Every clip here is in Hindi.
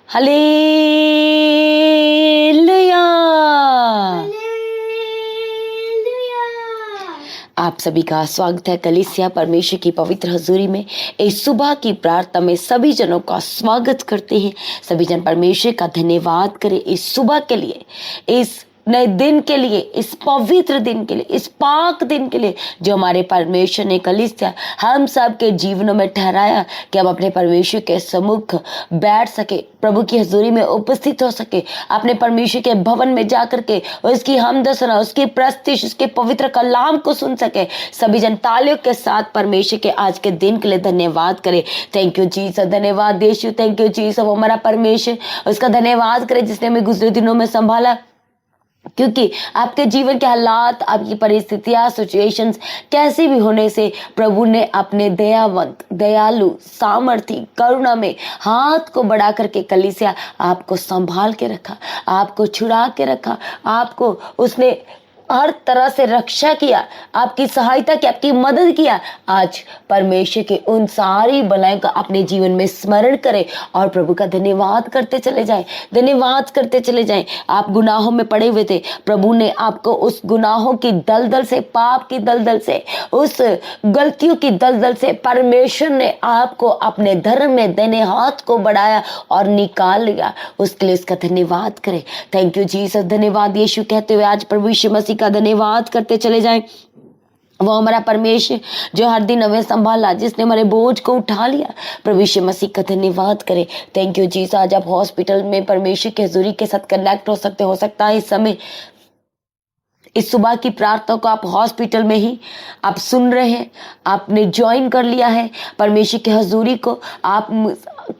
हालेलुया। आप सभी का स्वागत है कलीसिया परमेश्वर की पवित्र हजूरी में। इस सुबह की प्रार्थना में सभी जनों का स्वागत करते हैं। सभी जन परमेश्वर का धन्यवाद करें इस सुबह के लिए, इस नए दिन के लिए, इस पवित्र दिन के लिए, इस पाक दिन के लिए जो हमारे परमेश्वर ने कलीसिया हम सब के जीवनों में ठहराया कि हम अपने परमेश्वर के सम्मुख बैठ सके, प्रभु की हजूरी में उपस्थित हो सके, अपने परमेश्वर के भवन में जाकर के उसकी हमद सुना, उसकी प्रस्तुति, उसके पवित्र कलाम को सुन सके। सभी जन तालियों के साथ परमेश्वर के आज के दिन के लिए धन्यवाद करें। थैंक यू जीसस, धन्यवाद यीशु, थैंक यू जीसस। वो हमारा परमेश्वर, उसका धन्यवाद करें जिसने हमें गुजरे दिनों में संभाला, क्योंकि आपके जीवन के हालात, आपकी परिस्थितियां, सिचुएशंस कैसी भी होने से प्रभु ने अपने दयावंत, दयालु, सामर्थी, करुणा में हाथ को बढ़ा करके कलीसिया आपको संभाल के रखा, आपको छुड़ा के रखा, आपको उसने हर तरह से रक्षा किया, आपकी सहायता की, आपकी मदद किया। आज परमेश्वर के उन सारी भलाइयों का अपने जीवन में स्मरण करें और प्रभु का धन्यवाद करते चले जाएं, धन्यवाद करते चले जाएं। आप गुनाहों में पड़े हुए थे, प्रभु ने आपको उस गुनाहों की दलदल से, पाप की दलदल से, उस गलतियों की दलदल से परमेश्वर ने आपको अपने धर्म में दाहिने हाथ को बढ़ाया और निकाल लिया। उसके लिए उसका धन्यवाद करें। थैंक यू जीसस, धन्यवाद यीशु कहते हुए आज प्रभु यीशु मसीह का धन्यवाद करते चले जाएं। वो हमारा परमेश्वर जो हर दिन हमें संभाला, जिसने हमारे बोझ को उठा लिया, प्रभु यीशु मसीह का धन्यवाद करें। Thank you Jesus. आज आप हॉस्पिटल में परमेश्वर की हजूरी के साथ कनेक्ट हो सकता है इस समय, इस सुबह की प्रार्थना को आप हॉस्पिटल में ही आप सुन रहे हैं, आपने ज्वाइन कर लिया है परमेश्वर की हजूरी को, आप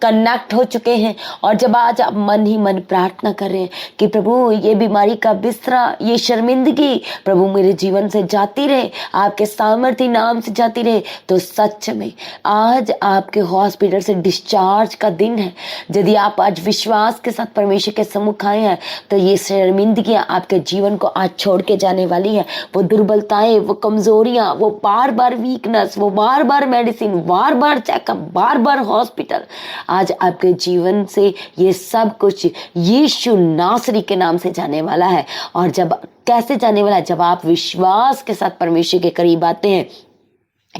कनेक्ट हो चुके हैं। और जब आज आप मन ही मन प्रार्थना कर रहे हैं कि प्रभु ये बीमारी का बिस्तरा, ये शर्मिंदगी प्रभु मेरे जीवन से जाती रहे, आपके सामर्थ्य नाम से जाती रहे, तो सच में आज आपके हॉस्पिटल से डिस्चार्ज का दिन है। यदि आप आज विश्वास के साथ परमेश्वर के सम्मुख आए हैं तो ये शर्मिंदगियां आपके जीवन को आज छोड़ के जाने वाली है। वो दुर्बलताएं, वो कमजोरियां, वो बार बार वीकनेस, वो बार बार मेडिसिन, बार बार चेकअप, बार बार हॉस्पिटल, आज आपके जीवन से ये सब कुछ यीशु नासरी के नाम से जाने वाला है। और जब कैसे जाने वाला है? जब आप विश्वास के साथ परमेश्वर के करीब आते हैं,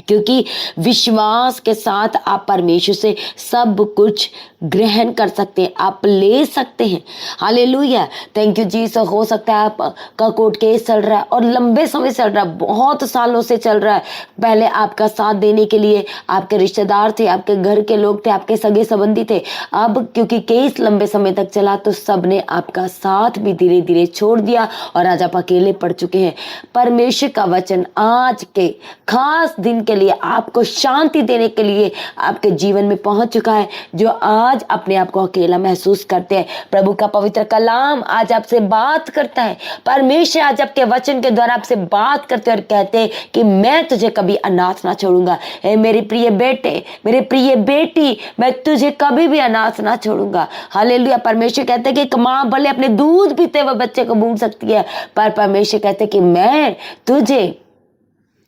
क्योंकि विश्वास के साथ आप परमेश्वर से सब कुछ ग्रहण कर सकते हैं, आप ले सकते हैं। Hallelujah, thank you Jesus. हो सकता है आपका कोर्ट केस चल रहा है और लंबे समय चल रहा है, बहुत सालों से चल रहा है। पहले आपका साथ देने के लिए आपके रिश्तेदार थे, आपके घर के लोग थे, आपके सगे संबंधी थे। अब क्योंकि केस लंबे समय तक चला तो सबने आपका साथ भी धीरे धीरे छोड़ दिया और आज आप अकेले पड़ चुके हैं। परमेश्वर का वचन आज के खास दिन के लिए, आपको शांति देने के लिए आपके जीवन में पहुंच चुका है। जो आज अपने आप को अकेला महसूस करते हैं, प्रभु का पवित्र कलाम आज आपसे बात करता है। परमेश्वर आज आपके वचन के द्वारा आपसे बात करते हैं और कहते हैं कि मैं तुझे कभी अनाथ ना छोड़ूंगा। हे मेरे प्रिय बेटे, मेरे प्रिय बेटी, मैं तुझे कभी भी अनाथ ना छोड़ूंगा। हालेलुया। परमेश्वर कहते हैं कि एक माँ भले अपने दूध पीते हुए बच्चे को भूल सकती है, पर परमेश्वर कहते हैं कि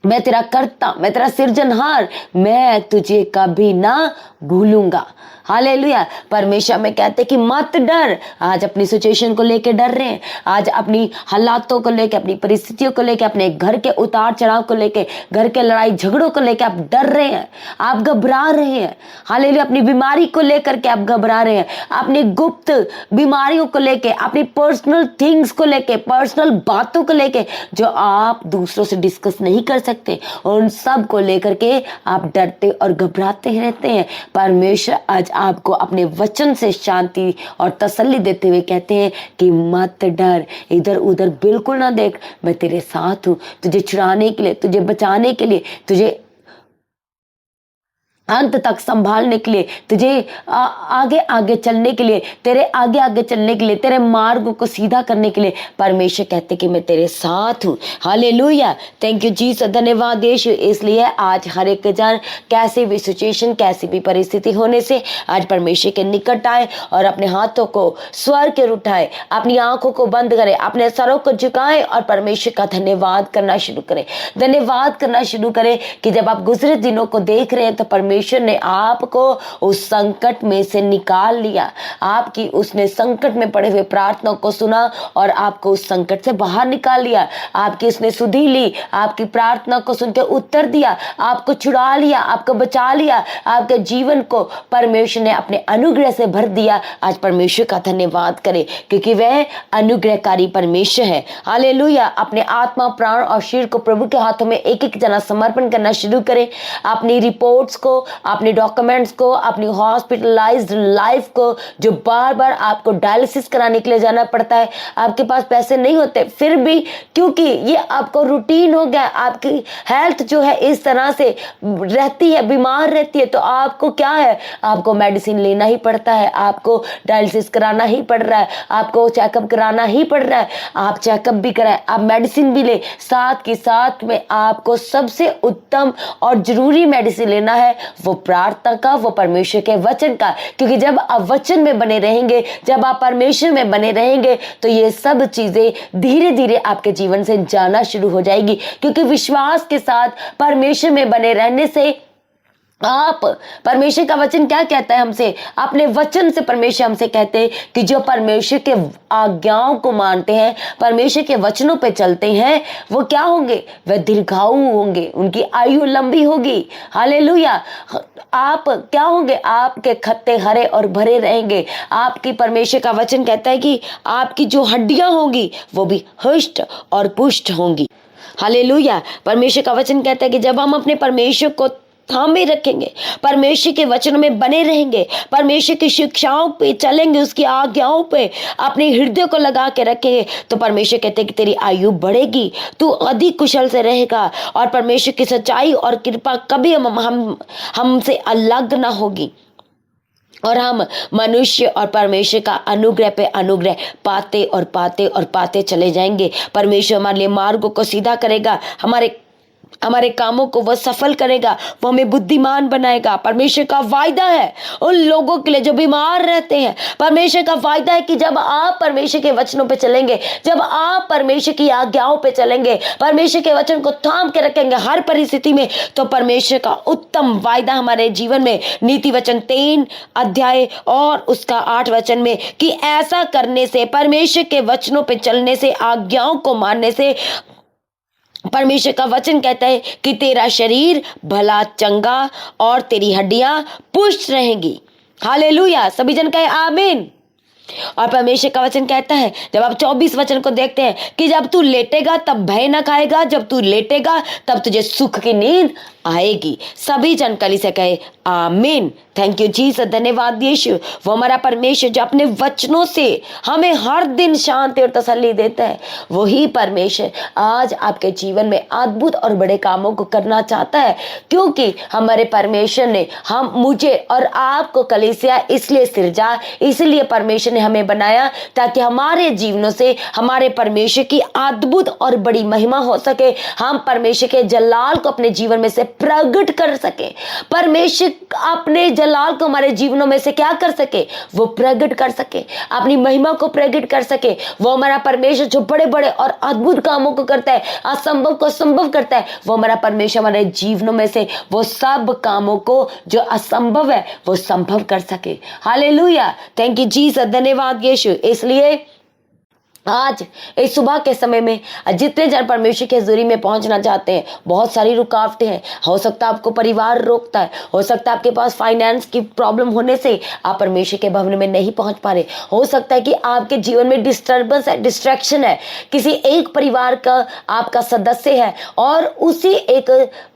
मैं तेरा कर्ता, मैं तेरा सृजनहार, मैं तुझे कभी ना भूलूंगा। हालेलुया। परमेश्वर में कहते कि मत डर। आज अपनी सिचुएशन को लेके डर रहे हैं, आज अपनी हालातों को लेके, अपनी परिस्थितियों को लेके, अपने घर के उतार चढ़ाव को लेके, घर के लड़ाई झगड़ों को लेके आप डर रहे हैं, आप घबरा रहे हैं। हालेलुया। अपनी बीमारी को लेकर के आप घबरा रहे हैं, अपनी गुप्त बीमारियों को लेके, अपनी पर्सनल थिंग्स को लेके, पर्सनल बातों को लेके जो आप दूसरों से डिस्कस नहीं कर सकते, उन सब को लेकर के आप डरते और घबराते रहते हैं। परमेश्वर आज आपको अपने वचन से शांति और तसल्ली देते हुए कहते हैं कि मत डर, इधर उधर बिल्कुल ना देख, मैं तेरे साथ हूं, तुझे छुड़ाने के लिए, तुझे बचाने के लिए, तुझे अंत तक संभालने के लिए, तुझे आगे आगे चलने के लिए, तेरे आगे आगे चलने के लिए, तेरे मार्ग को सीधा करने के लिए परमेश्वर कहते कि मैं तेरे साथ हूँ। हालेलुया। थैंक यू जीसस, धन्यवाद यीशु। इसलिए आज हर एक जन कैसी भी सिचुएशन, कैसी भी परिस्थिति होने से आज परमेश्वर के निकट आए और अपने हाथों को स्वर के उठाए, अपनी आंखों को बंद करें, अपने सरों को झुकाएं और परमेश्वर का धन्यवाद करना शुरू करें। धन्यवाद करना शुरू करें कि जब आप गुजरे दिनों को देख रहे हैं तो परमेश्वर परमेश्वर ने आपको उस संकट में से निकाल लिया, आपकी उसने संकट में पड़े हुए प्रार्थना को सुना और आपको उस संकट से बाहर निकाल लिया, आपकी उसने सुधी ली, आपकी प्रार्थना को सुनकर उत्तर दिया, आपको छुड़ा लिया, आपको बचा लिया, आपके जीवन को परमेश्वर ने अपने अनुग्रह से भर दिया। आज परमेश्वर का धन्यवाद करें, क्योंकि वह अनुग्रहकारी परमेश्वर है। हालेलुया। अपने आत्मा, प्राण और शरीर को प्रभु के हाथों में एक एक जना समर्पण करना शुरू करें। अपनी रिपोर्ट्स को, अपने डॉक्यूमेंट्स को, अपनी हॉस्पिटलाइज्ड लाइफ को, जो बार बार आपको डायलिसिस कराने के लिए जाना पड़ता है, आपके पास पैसे नहीं होते फिर भी, क्योंकि ये आपको रूटीन हो गया, आपकी हेल्थ जो है इस तरह से रहती है, बीमार रहती है, तो आपको क्या है, आपको मेडिसिन लेना ही पड़ता है, आपको डायलिसिस कराना ही पड़ रहा है, आपको चेकअप कराना ही पड़ रहा है। आप चेकअप भी कराएं, आप मेडिसिन भी ले, साथ के साथ में आपको सबसे उत्तम और जरूरी मेडिसिन लेना है वो प्रार्थना का, वो परमेश्वर के वचन का। क्योंकि जब आप वचन में बने रहेंगे, जब आप परमेश्वर में बने रहेंगे, तो ये सब चीजें धीरे धीरे आपके जीवन से जाना शुरू हो जाएगी। क्योंकि विश्वास के साथ परमेश्वर में बने रहने से आप, परमेश्वर का वचन क्या कहता है हमसे, अपने वचन से परमेश्वर हमसे कहते हैं कि जो परमेश्वर के आज्ञाओं को मानते हैं, परमेश्वर के वचनों पे चलते हैं, वो क्या होंगे, वह दीर्घायु होंगे, उनकी आयु लंबी होगी। हालेलुया। आप क्या होंगे, आपके खत्ते हरे और भरे रहेंगे। आपकी, परमेश्वर का वचन कहता है कि आपकी जो हड्डियां होंगी वो भी हष्ट और पुष्ट होंगी। हालेलुया। परमेश्वर का वचन कहता है कि जब हम अपने परमेश्वर को थामे रखेंगे, परमेश्वर के वचनों में बने रहेंगे, परमेश्वर की शिक्षाओं पे चलेंगे, उसकी आज्ञाओं पे अपने हृदय को लगा के रखेंगे, तो परमेश्वर कहते हैं कि तेरी आयु बढ़ेगी, तू अधिक कुशल से रहेगा और परमेश्वर की सच्चाई और कृपा कभी हमसे अलग ना होगी और हम मनुष्य और परमेश्वर का अनुग्रह पे अनुग्रह पाते और पाते और पाते चले जाएंगे। परमेश्वर हमारे लिए मार्गों को सीधा करेगा, हमारे कामों को वह सफल करेगा, वो हमें बुद्धिमान बनाएगा। परमेश्वर का वायदा है उन लोगों के लिए जो बीमार रहते हैं। परमेश्वर का वायदा है कि जब आप परमेश्वर के वचनों पे चलेंगे, जब आप परमेश्वर की आज्ञाओं पे चलेंगे, परमेश्वर के वचन को थाम के रखेंगे हर परिस्थिति में, तो परमेश्वर का उत्तम वायदा हमारे जीवन में, नीति वचन 3 अध्याय और उसका 8 वचन में, कि ऐसा करने से, परमेश्वर के वचनों पे चलने से, आज्ञाओं को मानने से, परमेश्वर का वचन कहता है कि तेरा शरीर भला चंगा और तेरी हड्डियां पुष्ट रहेंगी। हालेलुया। सभी जन कहे आमीन। और परमेश्वर का वचन कहता है, जब आप 24 वचन को देखते हैं, कि जब तू लेटेगा तब भय न खाएगा, जब तू लेटेगा तब तुझे सुख की नींद आएगी। सभी जन कली से कहे आमीन। Thank you Jesus. धन्यवाद यीशु। वो हमारा परमेश्वर जो अपने वचनों से हमें हर दिन शांति और तसल्ली देता है, वही परमेश्वर आज आपके जीवन में अद्भुत और बड़े कामों को करना चाहता है। क्योंकि हमारे परमेश्वर ने मुझे और आपको कलीसिया इसलिए सिरजा, इसलिए परमेश्वर ने हमें बनाया, ताकि हमारे जीवनों से हमारे परमेश्वर की अद्भुत और बड़ी महिमा हो सके। हम परमेश्वर के जलाल को अपने जीवन में से प्रकट कर सके। परमेश्वर अपने जलाल को हमारे जीवनों में से क्या कर सके, वो प्रकट कर सके, अपनी महिमा को प्रकट कर सके। वो हमारा परमेश्वर जो बड़े बड़े और अद्भुत कामों को करता है, असंभव को संभव करता है, वो हमारा परमेश्वर हमारे जीवनों में से वो सब कामों को जो असंभव है वो संभव कर सके। हालेलुया। Thank you Jesus. धन्यवाद यीशु। इसलिए आज इस सुबह के समय में जितने जन परमेश्वर की हजूरी में पहुंचना चाहते हैं, बहुत सारी रुकावटें हैं। हो सकता है आपको परिवार रोकता है, हो सकता है आपके पास फाइनेंस की प्रॉब्लम होने से आप परमेश्वर के भवन में नहीं पहुंच पा रहे, हो सकता है कि आपके जीवन में डिस्टर्बेंस है, डिस्ट्रैक्शन है, किसी एक परिवार का आपका सदस्य है और उसी एक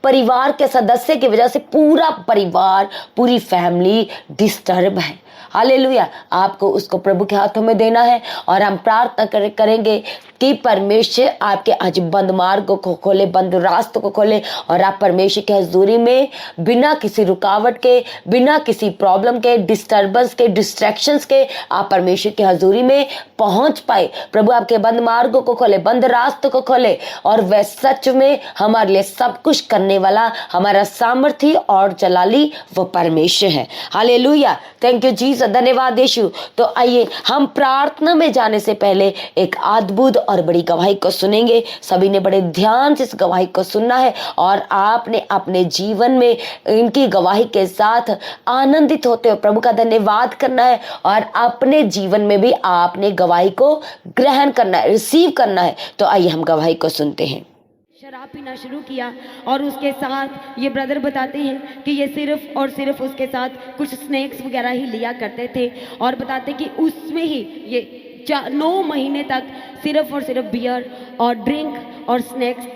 परिवार के सदस्य की वजह से पूरा परिवार, पूरी फैमिली डिस्टर्ब है। हालेलुया। आपको उसको प्रभु के हाथों में देना है और हम प्रार्थना करेंगे कि परमेश्वर आपके आज बंद मार्ग को खोले, बंद रास्तों को खोले और आप परमेश्वर की हजूरी में बिना किसी रुकावट के, बिना किसी प्रॉब्लम के, डिस्टर्बेंस के, डिस्ट्रैक्शंस के आप परमेश्वर की हजूरी में पहुंच पाए। प्रभु आपके बंद मार्गों को खोले, बंद रास्तों को खोले और वह सच में हमारे लिए सब कुछ करने वाला, हमारा सामर्थी और जलाली वो परमेश्वर है। Hallelujah. Thank you Jesus. Jesus, धन्यवाद यीशु। तो आइए हम प्रार्थना में जाने से पहले एक अद्भुत और बड़ी गवाही को सुनेंगे। सभी ने बड़े ध्यान से इस गवाही को सुनना है और आपने अपने जीवन में इनकी गवाही के साथ आनंदित होते हुए प्रभु का धन्यवाद करना है और अपने जीवन में भी आपने गवाही को ग्रहण करना है, रिसीव करना है। तो आइए हम गवाही को सुनते हैं। शराब पीना शुरू किया और उसके साथ ये ब्रदर बताते हैं कि ये सिर्फ और सिर्फ उसके साथ कुछ स्नैक्स वगैरह ही लिया करते थे और बताते कि उसमें ही ये 9 महीने तक सिर्फ और सिर्फ बियर और ड्रिंक और स्नैक्स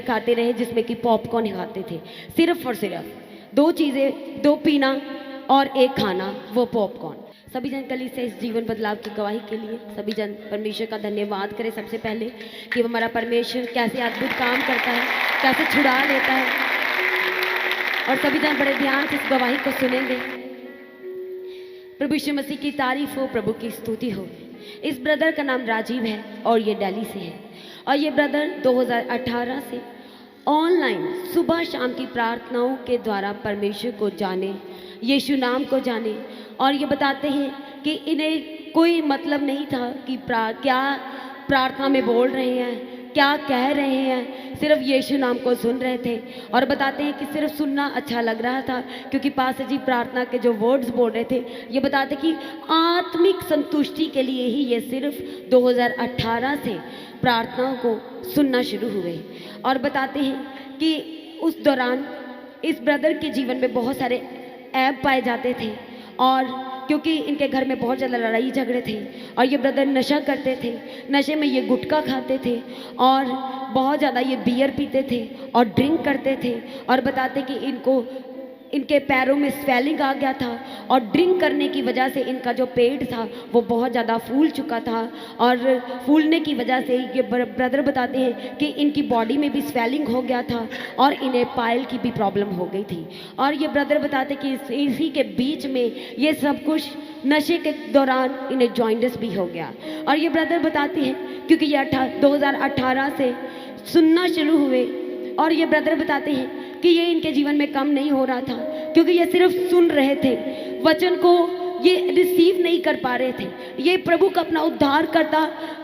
खाते रहे, जिसमें कि पॉपकॉर्न खाते थे। सिर्फ और सिर्फ 2 चीज़ें, 2 पीना और 1 खाना, वो पॉपकॉर्न। सभी जन कलीसिया इस जीवन बदलाव की गवाही के लिए सभी जन परमेश्वर का धन्यवाद करें सबसे पहले कि हमारा परमेश्वर कैसे अद्भुत काम करता है, कैसे छुड़ा लेता है। और सभी जन बड़े ध्यान से इस गवाही को सुनेंगे। प्रभु यीशु मसीह की तारीफ हो, प्रभु की स्तुति हो। इस ब्रदर का नाम राजीव है और ये दिल्ली से है और ये ब्रदर 2018 से ऑनलाइन सुबह शाम की प्रार्थनाओं के द्वारा परमेश्वर को जाने, यीशु नाम को जाने। और ये बताते हैं कि इन्हें कोई मतलब नहीं था कि क्या प्रार्थना में बोल रहे हैं, क्या कह रहे हैं, सिर्फ यीशु नाम को सुन रहे थे। और बताते हैं कि सिर्फ सुनना अच्छा लग रहा था क्योंकि पास्टर जी प्रार्थना के जो वर्ड्स बोल रहे थे, ये बताते कि आत्मिक संतुष्टि के लिए ही ये सिर्फ 2018 से प्रार्थनाओं को सुनना शुरू हुए। और बताते हैं कि उस दौरान इस ब्रदर के जीवन में बहुत सारे ऐब पाए जाते थे और क्योंकि इनके घर में बहुत ज़्यादा लड़ाई झगड़े थे और ये ब्रदर नशा करते थे। नशे में ये गुटखा खाते थे और बहुत ज़्यादा ये बियर पीते थे और ड्रिंक करते थे। और बताते कि इनके पैरों में स्वेलिंग आ गया था और ड्रिंक करने की वजह से इनका जो पेट था वो बहुत ज़्यादा फूल चुका था और फूलने की वजह से ये ब्रदर बताते हैं कि इनकी बॉडी में भी स्वेलिंग हो गया था और इन्हें पाइल की भी प्रॉब्लम हो गई थी। और ये ब्रदर बताते कि इसी के बीच में ये सब कुछ नशे के दौरान इन्हें जॉइंटिस भी हो गया। और ये ब्रदर बताते हैं क्योंकि ये 2018 से सुनना शुरू हुए और ये ब्रदर बताते हैं कि ये इनके जीवन में कम नहीं हो रहा था क्योंकि ये सिर्फ सुन रहे थे, वचन को ये रिसीव नहीं कर पा रहे थे। ये प्रभु का अपना उद्धार करता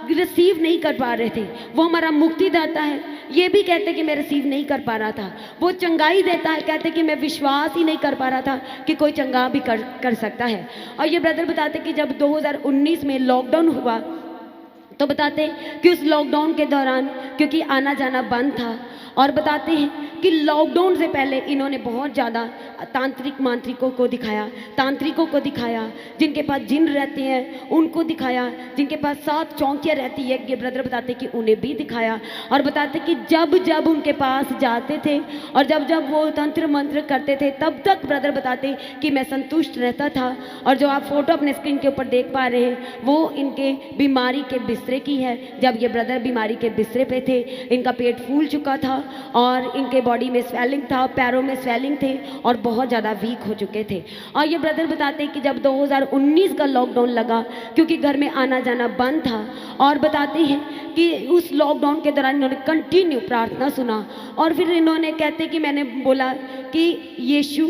रिसीव नहीं कर पा रहे थे। वो हमारा मुक्ति दाता है, ये भी कहते कि मैं रिसीव नहीं कर पा रहा था। वो चंगाई देता है, कहते कि मैं विश्वास ही नहीं कर पा रहा था कि कोई चंगा भी कर सकता है। और ये ब्रदर बताते कि जब 2019 में लॉकडाउन हुआ तो बताते कि उस लॉकडाउन के दौरान क्योंकि आना जाना बंद था और बताते हैं कि लॉकडाउन से पहले इन्होंने बहुत ज़्यादा तांत्रिक मांत्रिकों को दिखाया, तांत्रिकों को दिखाया, जिनके पास जिन रहते हैं उनको दिखाया, जिनके पास 7 चौंकियाँ रहती है ये ब्रदर बताते कि उन्हें भी दिखाया। और बताते कि जब जब उनके पास जाते थे और जब जब वो तंत्र मंत्र करते थे तब तक ब्रदर बताते कि मैं संतुष्ट रहता था। और जो आप फोटो अपने स्क्रीन के ऊपर देख पा रहे हैं वो इनके बीमारी के बिस्तरे की है। जब ये ब्रदर बीमारी के बिस्तरे पे थे इनका पेट फूल चुका था और इनके बॉडी में स्वेलिंग था, पैरों में स्वेलिंग थे और बहुत ज़्यादा वीक हो चुके थे। और ये ब्रदर बताते हैं कि जब 2019 का लॉकडाउन लगा क्योंकि घर में आना जाना बंद था और बताते हैं कि उस लॉकडाउन के दौरान इन्होंने कंटिन्यू प्रार्थना सुना और फिर इन्होंने कहते कि मैंने बोला कि यीशु,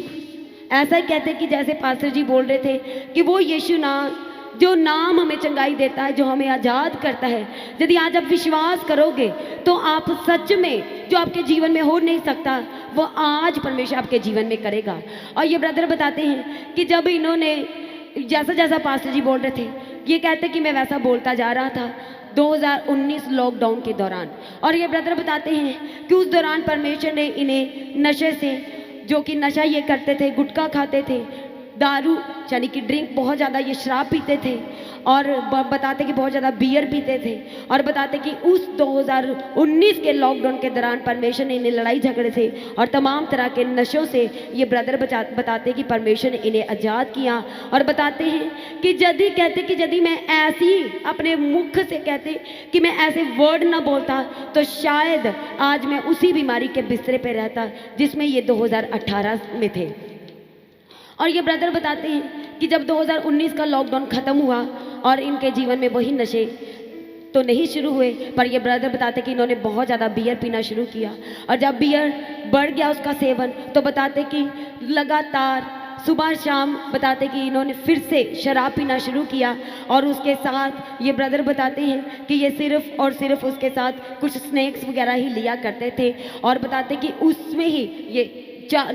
ऐसा कहते कि जैसे पास्टर जी बोल रहे थे कि वो यीशु ना जो नाम हमें चंगाई देता है, जो हमें आज़ाद करता है, यदि आज आप विश्वास करोगे तो आप सच में जो आपके जीवन में हो नहीं सकता वो आज परमेश्वर आपके जीवन में करेगा। और ये ब्रदर बताते हैं कि जब इन्होंने जैसा जैसा पास्टर जी बोल रहे थे ये कहते कि मैं वैसा बोलता जा रहा था 2019 लॉकडाउन के दौरान। और ये ब्रदर बताते हैं कि उस दौरान परमेश्वर ने इन्हें नशे से, जो कि नशा ये करते थे, गुटखा खाते थे, दारू यानी कि ड्रिंक, बहुत ज़्यादा ये शराब पीते थे और बताते कि बहुत ज़्यादा बियर पीते थे। और बताते कि उस 2019 के लॉकडाउन के दौरान परमेश्वर ने इन्हें लड़ाई झगड़े से और तमाम तरह के नशों से ये ब्रदर बताते कि परमेश्वर ने इन्हें आज़ाद किया। और बताते हैं कि यदि कहते कि यदि मैं ऐसी अपने मुख से कहते कि मैं ऐसे वर्ड ना बोलता तो शायद आज मैं उसी बीमारी के बिस्तरे पर रहता जिसमें ये 2018 में थे। और ये ब्रदर बताते हैं कि जब 2019 का लॉकडाउन ख़त्म हुआ और इनके जीवन में वही नशे तो नहीं शुरू हुए, पर ये ब्रदर बताते कि इन्होंने बहुत ज़्यादा बियर पीना शुरू किया। और जब बियर बढ़ गया उसका सेवन तो बताते कि लगातार सुबह शाम बताते कि इन्होंने फिर से शराब पीना शुरू किया और उसके साथ ये ब्रदर बताते हैं कि ये सिर्फ और सिर्फ उसके साथ कुछ स्नैक्स वगैरह ही लिया करते थे और बताते कि उसमें ही ये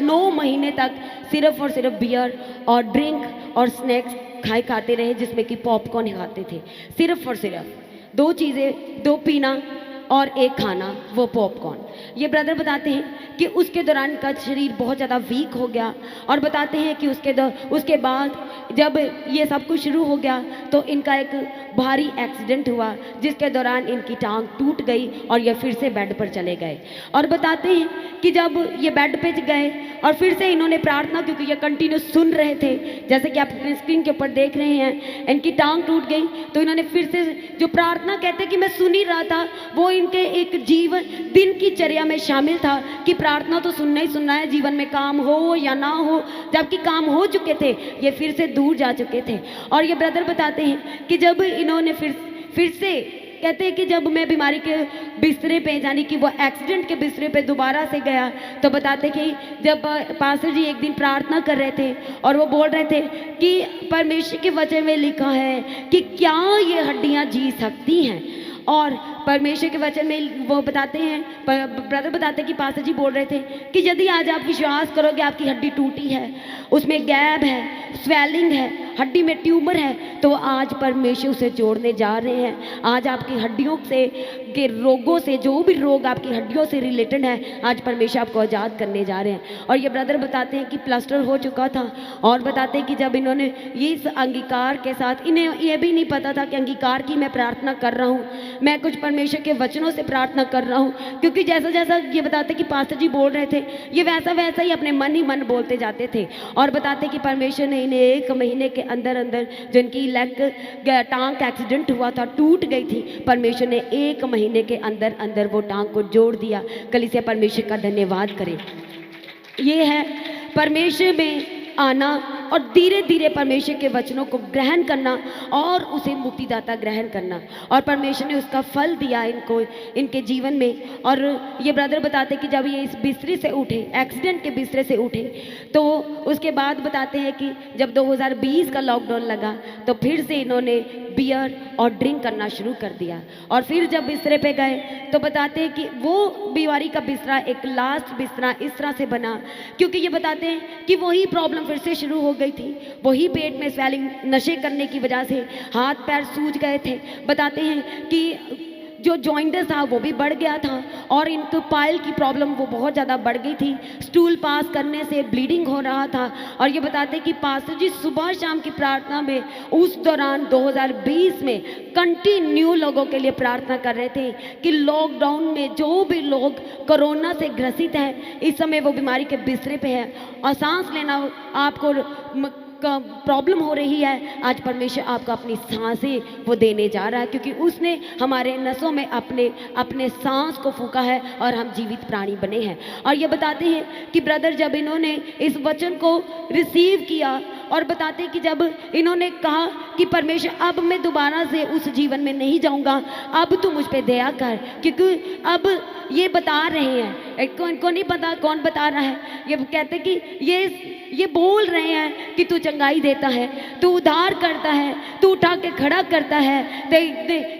9 महीने तक सिर्फ और सिर्फ बियर और ड्रिंक और स्नैक्स खाते रहे, जिसमें कि पॉपकॉर्न खाते थे। सिर्फ और सिर्फ 2 चीज़ें, 2 पीना और 1 खाना, वो पॉपकॉर्न। ये ब्रदर बताते हैं कि उसके दौरान इनका शरीर बहुत ज़्यादा वीक हो गया और बताते हैं कि उसके बाद जब ये सब कुछ शुरू हो गया तो इनका एक भारी एक्सीडेंट हुआ, जिसके दौरान इनकी टांग टूट गई और ये फिर से बेड पर चले गए। और बताते हैं कि जब ये बेड पे गए और फिर से इन्होंने प्रार्थना, क्योंकि ये कंटिन्यू सुन रहे थे, जैसे कि आप स्क्रीन के ऊपर देख रहे हैं, इनकी टांग टूट गई तो इन्होंने फिर से जो प्रार्थना, कहते कि मैं सुन ही रहा था, वो इनके एक जीवन दिन की चर्या में शामिल था कि प्रार्थना तो सुनना ही सुनना है, जीवन में काम हो या ना हो। जबकि काम हो चुके थे, ये फिर से दूर जा चुके थे। और ये ब्रदर बताते हैं कि जब इन्होंने फिर से, कहते हैं कि जब मैं बीमारी के बिस्तरे पे, यानी कि वो एक्सीडेंट के बिस्तरे पे दोबारा से गया, तो बताते कि जब पास्टर जी एक दिन प्रार्थना कर रहे थे और वो बोल रहे थे कि परमेश्वर के वचन में लिखा है कि क्या ये हड्डियां जी सकती हैं। और परमेश्वर के वचन में वो बताते हैं, ब्रदर बताते हैं कि पास्टर जी बोल रहे थे कि यदि आज आप विश्वास करोगे आपकी हड्डी टूटी है, उसमें गैप है, स्वेलिंग है, हड्डी में ट्यूमर है, तो आज परमेश्वर उसे जोड़ने जा रहे हैं। आज आपकी हड्डियों से के रोगों से, जो भी रोग आपकी हड्डियों से रिलेटेड है, आज परमेश्वर आपको आज़ाद करने जा रहे हैं। और ये ब्रदर बताते हैं कि प्लास्टर हो चुका था और बताते हैं कि जब इन्होंने इस अंगीकार के साथ, इन्हें ये भी नहीं पता था कि अंगीकार की मैं प्रार्थना कर रहा हूँ, मैं कुछ परमेश्वर के वचनों से प्रार्थना कर रहा हूँ, क्योंकि जैसा जैसा ये बताते कि पास्टर जी बोल रहे थे, ये वैसा वैसा ही अपने मन ही मन बोलते जाते थे। और बताते कि परमेश्वर ने इन्हें 1 महीने के अंदर अंदर, जो इनकी टांग का एक्सीडेंट हुआ था, टूट गई थी, परमेश्वर ने 1 महीने के अंदर अंदर वो टांग को जोड़ दिया। कलीसिया परमेश्वर का धन्यवाद करें। ये है परमेश्वर में आना और धीरे धीरे परमेश्वर के वचनों को ग्रहण करना और उसे मुक्तिदाता ग्रहण करना, और परमेश्वर ने उसका फल दिया इनको, इनके जीवन में। और ये ब्रदर बताते कि जब ये इस बिस्तरे से उठे, एक्सीडेंट के बिस्तरे से उठे, तो उसके बाद बताते हैं कि जब 2020 का लॉकडाउन लगा तो फिर से इन्होंने बियर और ड्रिंक करना शुरू कर दिया। और फिर जब बिस्तरे पे गए तो बताते हैं कि वो बीमारी का बिस्तरा एक लास्ट बिस्तरा इस तरह से बना, क्योंकि ये बताते हैं कि वही प्रॉब्लम फिर से शुरू हो गई थी, वही पेट में स्वेलिंग, नशे करने की वजह से हाथ पैर सूज गए थे। बताते हैं कि जो जॉइंटस था वो भी बढ़ गया था और इनको पाइल की प्रॉब्लम वो बहुत ज़्यादा बढ़ गई थी, स्टूल पास करने से ब्लीडिंग हो रहा था। और ये बताते कि पास्टर जी सुबह शाम की प्रार्थना में उस दौरान 2020 में कंटिन्यू लोगों के लिए प्रार्थना कर रहे थे कि लॉकडाउन में जो भी लोग कोरोना से ग्रसित हैं, इस समय वो बीमारी के बिस्तरे पे है और सांस लेना आपको प्रॉब्लम हो रही है, आज परमेश्वर आपको अपनी सांसें वो देने जा रहा है, क्योंकि उसने हमारे नसों में अपने सांस को फूंका है और हम जीवित प्राणी बने हैं। और ये बताते हैं कि ब्रदर जब इन्होंने इस वचन को रिसीव किया और बताते कि जब इन्होंने कहा कि परमेश्वर अब मैं दोबारा से उस जीवन में नहीं जाऊंगा, अब तू मुझ पे दया कर, क्योंकि अब ये बता रहे हैं, इनको नहीं पता कौन बता रहा है, ये कहते कि ये बोल रहे हैं कि तू चंगाई देता है, तू उद्धार करता है, तू उठा के खड़ा करता है,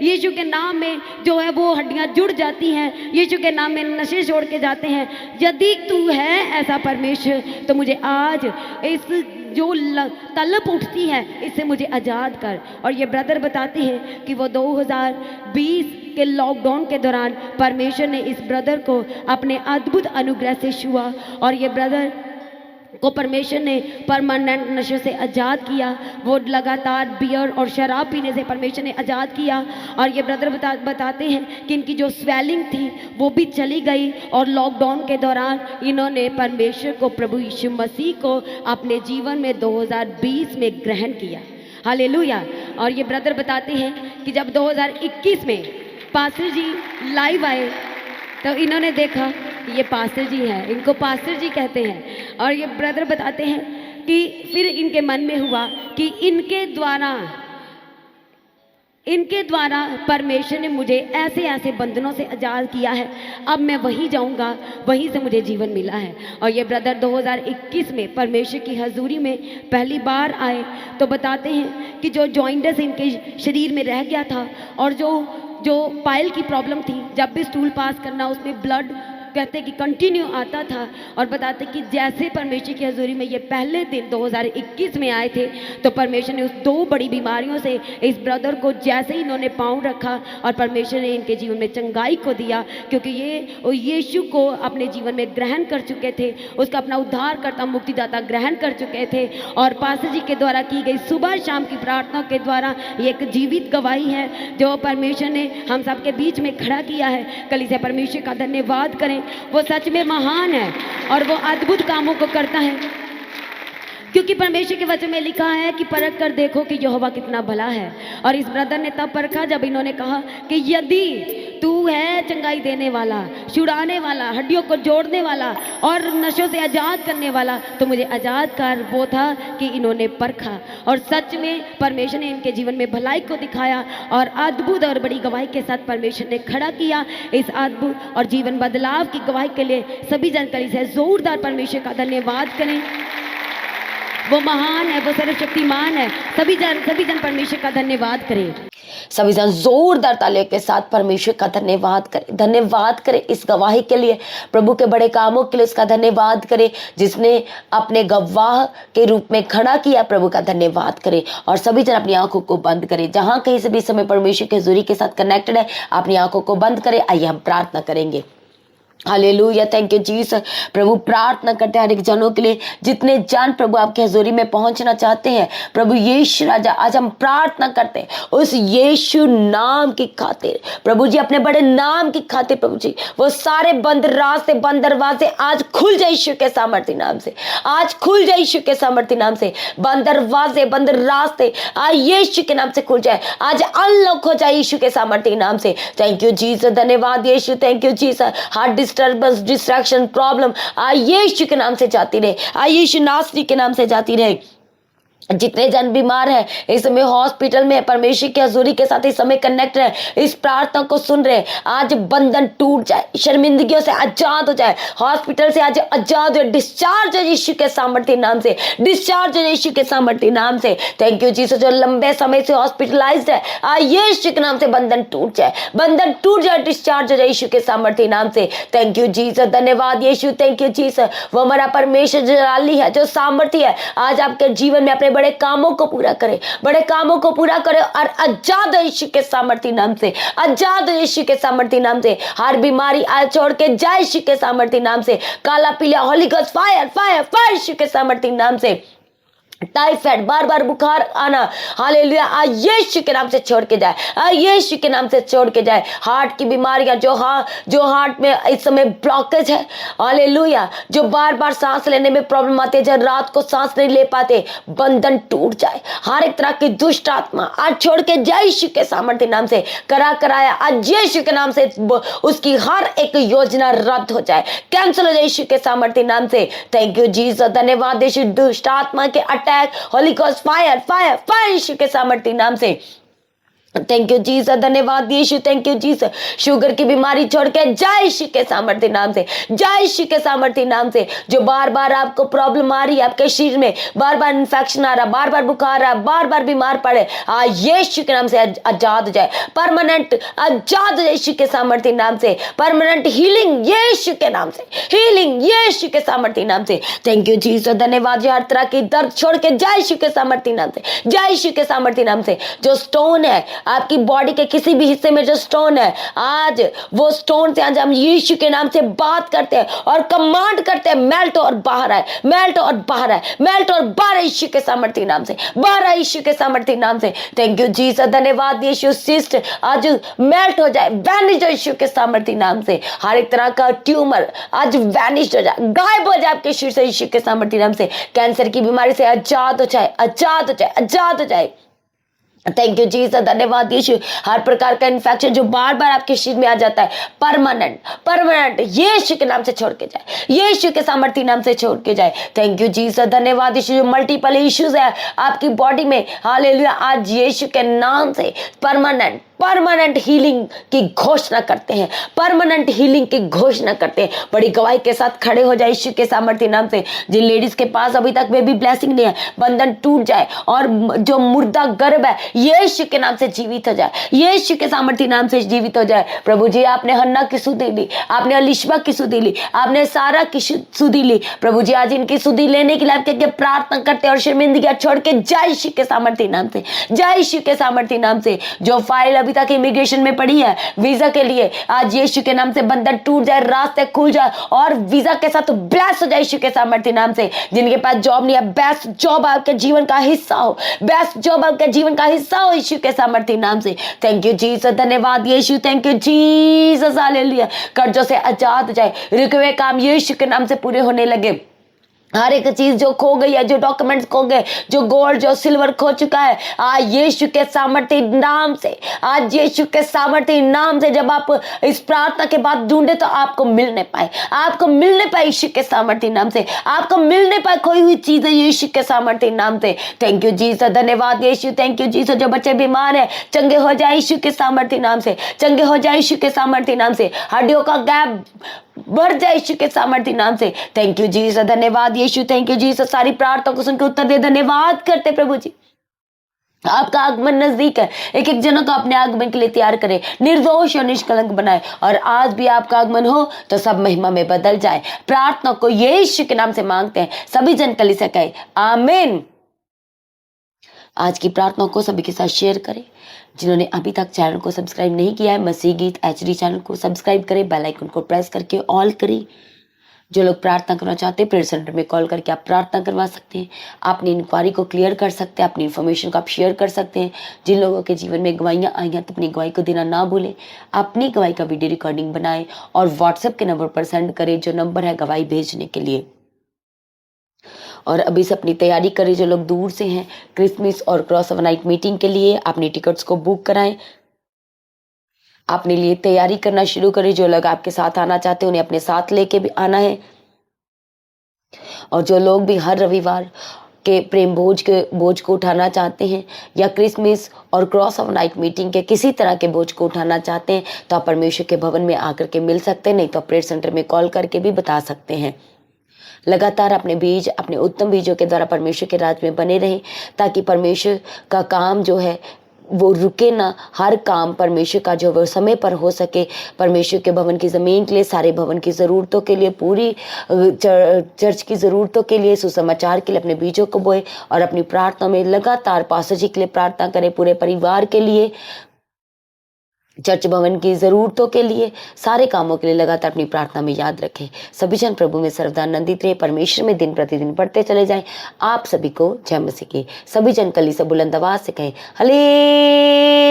यीशु के नाम में जो है वो हड्डियां जुड़ जाती हैं, यीशु के नाम में नशे छोड़ के जाते हैं। यदि तू है ऐसा परमेश्वर तो मुझे आज इस जो तलब उठती है इससे मुझे आज़ाद कर। और ये ब्रदर बताते हैं कि वो 2020 के लॉकडाउन के दौरान परमेश्वर ने इस ब्रदर को अपने अद्भुत अनुग्रह से छुआ और ये ब्रदर को परमेश्वर ने परमानेंट नशे से आज़ाद किया। वो लगातार बियर और शराब पीने से परमेश्वर ने आज़ाद किया। और ये ब्रदर बताते हैं कि इनकी जो स्वेलिंग थी वो भी चली गई और लॉकडाउन के दौरान इन्होंने परमेश्वर को, प्रभु यीशु मसीह को अपने जीवन में 2020 में ग्रहण किया। हालेलुया। और ये ब्रदर बताते हैं कि जब 2021 में पास्टर जी लाइव आए तो इन्होंने देखा ये पास्टर जी हैं, इनको पास्टर जी कहते हैं। और ये ब्रदर बताते हैं कि फिर इनके मन में हुआ कि इनके द्वारा इनके द्वारा परमेश्वर ने मुझे ऐसे ऐसे बंधनों से आज़ाद किया है। अब मैं वहीं जाऊंगा, वहीं से मुझे जीवन मिला है। और ये ब्रदर 2021 में परमेश्वर की हजूरी में पहली बार आए तो बताते हैं कि जो जॉइंटस इनके शरीर में रह गया था और जो पाइल की प्रॉब्लम थी, जब भी स्टूल पास करना उसमें ब्लड कहते कि कंटिन्यू आता था। और बताते कि जैसे परमेश्वर की हजूरी में ये पहले दिन 2021 में आए थे तो परमेश्वर ने उस 2 बड़ी बीमारियों से इस ब्रदर को जैसे ही इन्होंने पाँव रखा और परमेश्वर ने इनके जीवन में चंगाई को दिया, क्योंकि ये यीशु को अपने जीवन में ग्रहण कर चुके थे, उसका अपना उद्धारकर्ता मुक्तिदाता ग्रहण कर चुके थे। और पास्टर जी के द्वारा की गई सुबह शाम की प्रार्थना के द्वारा ये एक जीवित गवाही है जो परमेश्वर ने हम सबके बीच में खड़ा किया है। कलीसिया परमेश्वर का धन्यवाद करें, वो सच में महान है और वो अद्भुत कामों को करता है, क्योंकि परमेश्वर के वचन में लिखा है कि परख कर देखो कि यहोवा कितना भला है। और इस ब्रदर ने तब परखा जब इन्होंने कहा कि यदि तू है चंगाई देने वाला, छुड़ाने वाला, हड्डियों को जोड़ने वाला और नशों से आज़ाद करने वाला, तो मुझे आज़ाद कर। वो था कि इन्होंने परखा और सच में परमेश्वर ने इनके जीवन में भलाई को दिखाया और अद्भुत और बड़ी गवाही के साथ परमेश्वर ने खड़ा किया। इस अद्भुत और जीवन बदलाव की गवाही के लिए सभी जानकारी से जोरदार परमेश्वर का धन्यवाद करें। वो महान है, वो सर्वशक्तिमान है। सभी जन परमेश्वर का धन्यवाद करें। सभी जन जोरदार तालियों के साथ परमेश्वर का धन्यवाद करें। धन्यवाद करें इस गवाही के लिए, प्रभु के बड़े कामों के लिए उसका धन्यवाद करें जिसने अपने गवाह के रूप में खड़ा किया। प्रभु का धन्यवाद करें और सभी जन अपनी आंखों को बंद करें। जहां कहीं से भी समय परमेश्वर के हजूरी के साथ कनेक्टेड है, अपनी आंखों को बंद करें। आइए हम प्रार्थना करेंगे। Hallelujah, thank you Jesus. प्रभु प्रार्थना करते हैं हर एक जनों के लिए जितने जन प्रभु आपके हजूरी में पहुंचना चाहते हैं। प्रभु यीशु राजा, आज हम प्रार्थना करते हैं उस यीशु नाम की खातिर, प्रभु जी अपने बड़े नाम की खातिर, प्रभु जी वो सारे बंद रास्ते, बंद दरवाजे आज खुल जाए यीशु के सामर्थ्य नाम से। आज खुल जाए यीशु के सामर्थ्य नाम से। बंद दरवाजे, बंद रास्ते आज यीशु के नाम से खुल जाए। आज अनलॉक हो जाए यीशु के सामर्थ्य नाम से। थैंक यू जीसस, धन्यवाद यीशु, thank you Jesus. Heart disturbance, distraction, problem यीशु के नाम से जाती रहे, यीशु नासरी के नाम से जाती रहे। जितने जन बीमार हैं इस समय हॉस्पिटल में, परमेश्वर की हजूरी के साथ इस समय कनेक्ट रहे, इस प्रार्थना को सुन रहे, आज बंधन टूट जाए, शर्मिंदगियों से आजाद हो जाए, हॉस्पिटल से आज आजाद हो, डिस्चार्ज हो यीशु के सामर्थ्य नाम से, डिस्चार्ज हो यीशु के सामर्थ्य नाम से। Thank you Jesus. जो लंबे समय से हॉस्पिटलाइज्ड है, यीशु के नाम से बंधन टूट जाए, बंधन टूट जाए, डिस्चार्ज हो जाए यीशु के सामर्थ्य नाम से। थैंक यू जीसस, धन्यवाद यीशु, थैंक यू जीसस। वो हमारा परमेश्वर जलाली है, जो सामर्थ्य है, आज आपके जीवन में अपने बड़े कामों को पूरा करे, बड़े कामों को पूरा करे और आजाद यीशु के सामर्थ्य नाम से, आजाद यीशु के सामर्थ्य नाम से। हर बीमारी आज छोड़ के जाए यीशु के सामर्थ्य नाम से। काला पीला Holy ghost fire fire fire यीशु के सामर्थ्य नाम से। टाइफाइड, बार बार बुखार आना, हालेलुया, आज यीशु के नाम से छोड़ के जाए, यीशु के नाम से छोड़ के जाए। हार्ट की बीमारियां, जो हार्ट में इस समय ब्लॉकेज है, हालेलुया, जो बार बार सांस लेने में प्रॉब्लम आती है, जब रात को सांस नहीं ले पाते, बंधन टूट जाए। हर एक तरह की दुष्ट आत्मा आज छोड़ के जाए यीशु के सामर्थ्य नाम से। कराया आज यीशु के नाम से उसकी हर एक योजना रद्द हो जाए, कैंसिल हो जाए यीशु के सामर्थ्य नाम से। थैंक यू जीसस, धन्यवाद यीशु। दुष्ट आत्मा के attack, holy ghost fire fire fire यीशु के सामर्थ्य नाम से। थैंक यू जीसस, धन्यवाद यीशु, थैंक यू जीसस। शुगर की बीमारी छोड़ के जाए यीशु के सामर्थ्य नाम से, जाए यीशु के सामर्थ्य नाम से। जो बार बार आपको प्रॉब्लम आ रही है, आपके शरीर में बार बार इन्फेक्शन आ रहा, बार बार बुखार आ रहा, बार बार बीमार पड़े, यीशु के नाम से आजाद हो जाए, परमानेंट आजाद यीशु के सामर्थ्य नाम से। परमानेंट हीलिंग यीशु के नाम से, हीलिंग यीशु के सामर्थ्य नाम से। थैंक यू जीसस, धन्यवाद। हर तरह की दर्द छोड़ के जाए यीशु के सामर्थ्य नाम से, जाए यीशु के सामर्थ्य नाम से। जो स्टोन है आपकी बॉडी के किसी भी हिस्से में, जो स्टोन है, आज वो स्टोन से आज हम यीशु के नाम से बात करते हैं और कमांड करते हैं, मेल्ट और बाहर आए, मेल्ट और बाहर आए, मेल्ट और बाहर यीशु के सामर्थ्य नाम से, बाहर आए यीशु के सामर्थ्य नाम से। थैंक यू जीसस, धन्यवाद यीशु। सिस्ट आज मेल्ट हो जाए, वैनिश हो यीशु के सामर्थ्य नाम से। हर एक तरह का ट्यूमर आज वैनिश हो जाए, गायब हो जाए आपके शरीर से यीशु के सामर्थ्य नाम से। कैंसर की बीमारी से आजाद हो जाए, आजाद हो जाए, आजाद हो जाए। थैंक यू जीसस, धन्यवाद यीशु। हर प्रकार का इन्फेक्शन जो बार बार आपके शरीर में आ जाता है, परमानेंट यीशु के नाम से छोड़ के जाए, यीशु के सामर्थ्य नाम से छोड़ के जाए। थैंक यू जीसस, धन्यवाद यीशु। जो मल्टीपल इश्यूज है आपकी बॉडी में, हालेलुया, आज यीशु के नाम से परमानेंट हीलिंग की घोषणा करते हैं, परमानेंट हीलिंग की घोषणा करते हैं। बड़ी गवाही के साथ खड़े हो जाए यीशु के सामर्थ्य नाम से। जिन लेडीज के पास अभी तक बेबी ब्लेसिंग नहीं है, बंधन टूट जाए और जो मुर्दा गर्भ है यीशु के नाम से जीवित हो जाए, यीशु के सामर्थ्य नाम से जीवित हो जाए। प्रभु जी, आपने हन्ना की सुधि ली, आपने अलिशबा की सुधि ली, आपने सारा की सुधि ली। प्रभु जी, आज इनकी सुधि लेने के लिए आपके प्रार्थना करते और शर्मिंदगी छोड़ के जय यीशु के सामर्थ्य नाम से, जय यीशु के सामर्थ्य नाम से। जो फाइल अभी तक इमिग्रेशन में पड़ी है वीजा के लिए, आज यीशु के नाम से बंधन टूट जाए, रास्ते खुल जाए और वीजा के साथ ब्लेस हो जाए यीशु के सामर्थ्य नाम से। जिनके पास जॉब नहीं है, बेस्ट जॉब आपके जीवन का हिस्सा हो, बेस्ट जॉब आपके जीवन का हिस्सा हो यीशु के सामर्थ्य नाम से। थैंक यू जीसस, धन्यवाद यीशु, थैंक यू जीसस, हालेलुया। कर्जों से आजाद हो जाए, रुके हुए काम यीशु के नाम से पूरे होने लगे। हर एक चीज जो खो गई है, जो डॉक्यूमेंट्स खो गए, जो गोल्ड जो सिल्वर खो चुका है, आज यीशु के सामर्थ्य नाम से, आज यीशु के सामर्थ्य नाम से जब आप इस प्रार्थना के बाद ढूंढे तो आपको मिलने पाए, आपको मिलने पाए यीशु के सामर्थ्य नाम से, आपको मिलने पाए खोई हुई चीजें यीशु के सामर्थ्य नाम से। थैंक यू जीसस, धन्यवाद यीशु, थैंक यू जीसस। जो बच्चे बीमार है चंगे हो जाए यीशु के सामर्थ्य नाम से, चंगे हो जाए यीशु के सामर्थ्य नाम से। हड्डियों का गैप बढ़ जाए यीशु के सामर्थ्य नाम से। थैंक यू जीसस, धन्यवाद यीशु, थैंक यू जीसस। सारी प्रार्थना को सुनकर उत्तर दे, धन्यवाद करते प्रभु जी। आपका आगमन नजदीक है, एक एक जनों को अपने आगमन के लिए तैयार करे, निर्दोष और निष्कलंक बनाए। और आज भी आपका आगमन हो तो सब महिमा में बदल जाए। प्रार्थना को यीशु के नाम से मांगते हैं, सभी जन कलीसिया कहे आमीन। आज की प्रार्थना को सभी के साथ शेयर करें। जिन्होंने अभी तक चैनल को सब्सक्राइब नहीं किया है, मसीह गीत HD चैनल को सब्सक्राइब करें, बेल आइकन को प्रेस करके ऑल करें। जो लोग प्रार्थना करना चाहते हैं, प्रेयर सेंटर में कॉल करके आप प्रार्थना करवा सकते हैं, अपनी इंक्वायरी को क्लियर कर सकते हैं, अपनी इन्फॉर्मेशन को आप शेयर कर सकते हैं। जिन लोगों के जीवन में गवाहियाँ आई हैं तो अपनी गवाही को देना ना भूलें। अपनी गवाही का वीडियो रिकॉर्डिंग बनाएं और व्हाट्सएप के नंबर पर सेंड करें, जो नंबर है गवाही भेजने के लिए। और अभी से अपनी तैयारी करें। जो लोग दूर से हैं, क्रिसमस और क्रॉस ओवर नाइट मीटिंग के लिए अपनी टिकट्स को बुक कराएं, अपने लिए तैयारी करना शुरू करें। जो लोग आपके साथ आना चाहते हैं उन्हें अपने साथ लेके भी आना है। और जो लोग भी हर रविवार के प्रेम बोझ को उठाना चाहते हैं या क्रिसमस और क्रॉस ओवर नाइट मीटिंग के किसी तरह के बोझ को उठाना चाहते हैं तो आप परमेश्वर के भवन में आकर के मिल सकते हैं, नहीं तो प्रेयर सेंटर में कॉल करके भी बता सकते हैं। लगातार अपने बीज, अपने उत्तम बीजों के द्वारा परमेश्वर के राज में बने रहें, ताकि परमेश्वर का काम जो है वो रुके ना। हर काम परमेश्वर का जो वो समय पर हो सके। परमेश्वर के भवन की ज़मीन के लिए, सारे भवन की ज़रूरतों के लिए, पूरी चर्च की ज़रूरतों के लिए, सुसमाचार के लिए अपने बीजों को बोए और अपनी प्रार्थना में लगातार पास्टर जी के लिए प्रार्थना करें, पूरे परिवार के लिए, चर्च भवन की ज़रूरतों के लिए, सारे कामों के लिए लगातार अपनी प्रार्थना में याद रखें। सभी जन प्रभु में सर्वदा आनंदित रहे, परमेश्वर में दिन प्रतिदिन बढ़ते चले जाएं। आप सभी को जय मसीह की। सभी जन कली से बुलंद आवाज से कहें हालेलुया।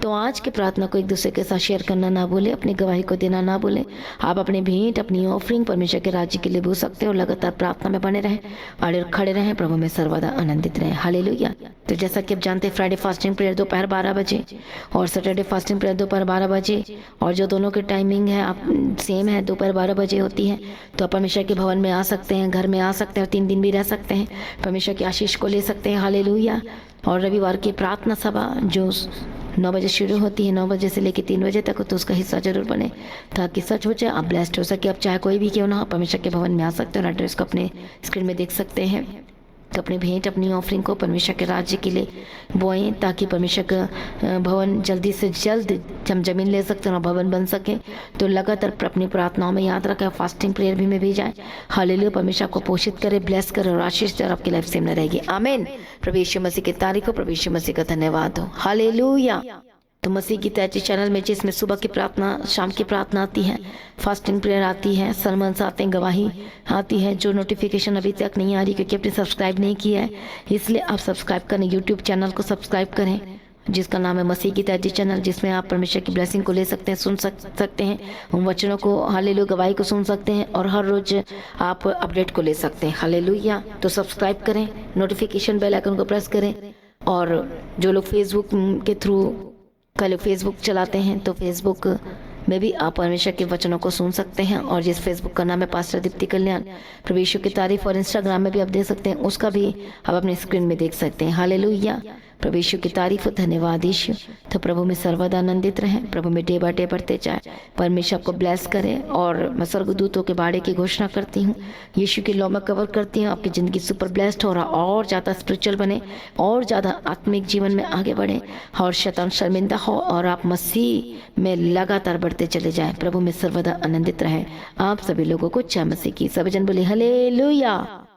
तो आज की प्रार्थना को एक दूसरे के साथ शेयर करना ना भूलें, अपनी गवाही को देना ना भूलें। आप अपने भेंट, अपनी ऑफरिंग परमेश्वर के राज्य के लिए बोल सकते हो। लगातार प्रार्थना में बने रहें और खड़े रहें, प्रभु में सर्वदा आनंदित रहें। हालेलुया। तो जैसा कि आप जानते हैं, फ्राइडे फास्टिंग प्रेयर दोपहर 12 बजे और सैटरडे फास्टिंग प्रेयर दोपहर 12 बजे, और जो दोनों की टाइमिंग है आप सेम है, दोपहर 12 बजे होती है। तो आप परमेश्वर के भवन में आ सकते हैं, घर में आ सकते हैं और 3 दिन भी रह सकते हैं, परमेश्वर की आशीष को ले सकते हैं। हालेलुया। और रविवार की प्रार्थना सभा जो 9 बजे शुरू होती है, 9 बजे से लेकर 3 बजे तक, तो उसका हिस्सा जरूर बने ताकि सच हो जाए, आप ब्लेस्ड हो सके। आप चाहे कोई भी क्यों ना हो, परमेश्वर के भवन में आ सकते हो और एड्रेस को अपने स्क्रीन में देख सकते हैं। तो अपने भेंट, अपनी ऑफरिंग को परमेश्वर के राज्य के लिए बोएं, ताकि परमेश्वर का भवन जल्दी से जल्द हम जमीन ले सकते हैं और भवन बन सके। तो लगातार अपनी प्रार्थनाओं में याद रखें, फास्टिंग प्रेयर भी में भी जाएं। हालेलुया। परमेश्वर को पोषित करे, ब्लेस करे और आशीष दे और आपकी लाइफ सेम न रहेगी। आमीन। प्रभु यीशु मसीह की तारीफ हो, प्रभु यीशु मसीह का धन्यवाद हो। हालेलुया। तो मसीह की तैची चैनल में जिसमें सुबह की प्रार्थना, शाम की प्रार्थना आती है, फास्टिंग प्रेयर आती है, सरमन्स आते हैं, गवाही आती है। जो नोटिफिकेशन अभी तक नहीं आ रही क्योंकि आपने सब्सक्राइब नहीं किया है, इसलिए आप सब्सक्राइब करें, यूट्यूब चैनल को सब्सक्राइब करें, जिसका नाम है मसीह की त्याजी चैनल, जिसमें आप परमेश्वर की ब्लेसिंग को ले सकते हैं, सुन सकते हैं, उन वचनों को, हालेलुया, गवाही को सुन सकते हैं और हर रोज आप अपडेट को ले सकते हैं। हालेलुया। तो सब्सक्राइब करें, नोटिफिकेशन बेल आइकन को प्रेस करें। और जो लोग फेसबुक के थ्रू कल फेसबुक चलाते हैं तो फेसबुक में भी आप परमेश्वर के वचनों को सुन सकते हैं। और जिस फेसबुक का नाम है पास्टर दीप्ति कल्याण, प्रभु यीशु की तारीफ, और इंस्टाग्राम में भी आप देख सकते हैं, उसका भी आप अपने स्क्रीन में देख सकते हैं। हालेलुया। प्रभु यीशु की तारीफ, धन्यवाद यीशु। तो प्रभु में सर्वदा आनंदित रहें, प्रभु में डे बाय डे बढ़ते जाए, परमेश्वर आपको ब्लेस करे। और मैं स्वर्गदूतों के बाड़े की घोषणा करती हूँ, यीशु की लौ में कवर करती हूँ, आपकी ज़िंदगी सुपर ब्लेस्ड हो रहा, और ज़्यादा स्पिरिचुअल बने, और ज़्यादा आत्मिक जीवन में आगे बढ़े, और शैतान शर्मिंदा हो, और आप मसीह में लगातार बढ़ते चले जाएं। प्रभु में सर्वदा आनंदित रहें। आप सभी लोगों को जय मसीह की। सभी जन बोले हालेलुया।